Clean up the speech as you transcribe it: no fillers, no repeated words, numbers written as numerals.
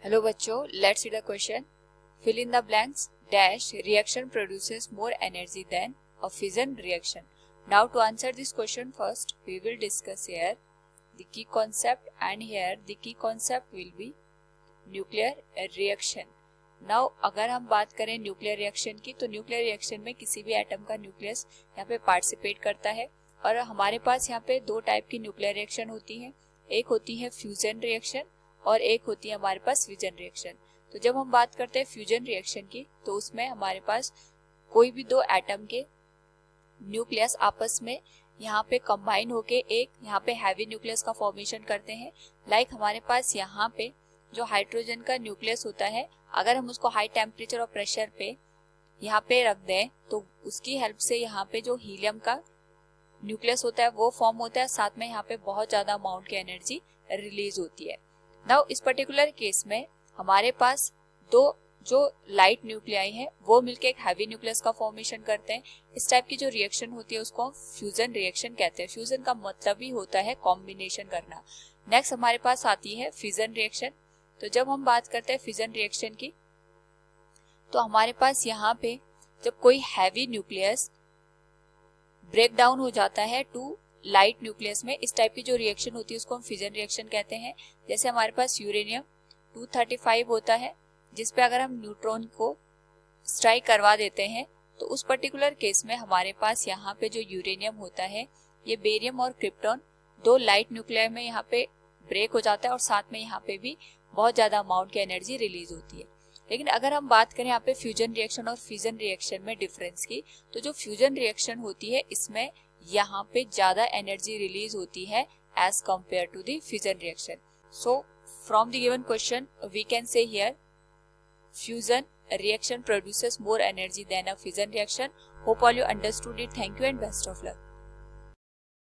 Hello बच्चों, let's see the question. Fill in the blanks. Dash reaction produces more energy than a fission reaction. Now to answer this question first we will discuss here the key concept and here the key concept will be nuclear reaction. Now अगर हम बात करें nuclear reaction की, तो nuclear reaction में किसी भी atom का न्यूक्लियस यहाँ पे पार्टिसिपेट करता है और हमारे पास यहाँ पे दो टाइप की न्यूक्लियर रिएक्शन होती है. एक होती है फ्यूजन रिएक्शन और एक होती है हमारे पास फिजन रिएक्शन. तो जब हम बात करते हैं फ्यूजन रिएक्शन की, तो उसमें हमारे पास कोई भी दो एटम के न्यूक्लियस आपस में यहाँ पे कंबाइन होके एक यहाँ पे हैवी न्यूक्लियस का फॉर्मेशन करते हैं. लाइक हमारे पास यहाँ पे जो हाइड्रोजन का न्यूक्लियस होता है, अगर हम उसको हाई टेम्परेचर और प्रेशर पे यहाँ पे रख दें तो उसकी हेल्प से यहाँ पे जो हीलियम का न्यूक्लियस होता है वो फॉर्म होता है. साथ में यहाँ पे बहुत ज्यादा अमाउंट की एनर्जी रिलीज होती है. नाउ इस पर्टिकुलर केस में हमारे पास दो जो लाइट न्यूक्लियाई हैं वो मिलकर एक हैवी न्यूक्लियस का फॉर्मेशन करते हैं. इस टाइप की जो रिएक्शन होती है उसको हम फ्यूजन रिएक्शन कहते हैं. फ्यूजन का मतलब ही होता है कॉम्बिनेशन करना. नेक्स्ट हमारे पास आती है फिजन रिएक्शन. तो जब हम बात करते हैं फिजन रिएक्शन की, तो हमारे पास यहाँ पे जब कोई हैवी न्यूक्लियस ब्रेक डाउन हो जाता है टू लाइट न्यूक्लियस में, इस टाइप की जो रिएक्शन होती है उसको हम फिजन रिएक्शन कहते हैं. जैसे हमारे पास यूरेनियम 235 होता है, जिस पे अगर हम न्यूट्रॉन को स्ट्राइक करवा देते हैं तो उस पर्टिकुलर केस में हमारे पास यहाँ पे जो यूरेनियम होता है, ये बेरियम और क्रिप्टॉन दो लाइट न्यूक्लियर में यहाँ पे ब्रेक हो जाता है और साथ में यहाँ पे भी बहुत ज्यादा अमाउंट की एनर्जी रिलीज होती है. लेकिन अगर हम बात करें यहाँ पे फ्यूजन रिएक्शन और फिजन रिएक्शन में डिफरेंस की, तो जो फ्यूजन रिएक्शन होती है इसमें यहाँ पे ज्यादा एनर्जी रिलीज होती है as compare to the fission reaction. So from the given question we can say here fusion reaction produces more energy than a fission reaction. Hope all you understood it. Thank you and best of luck.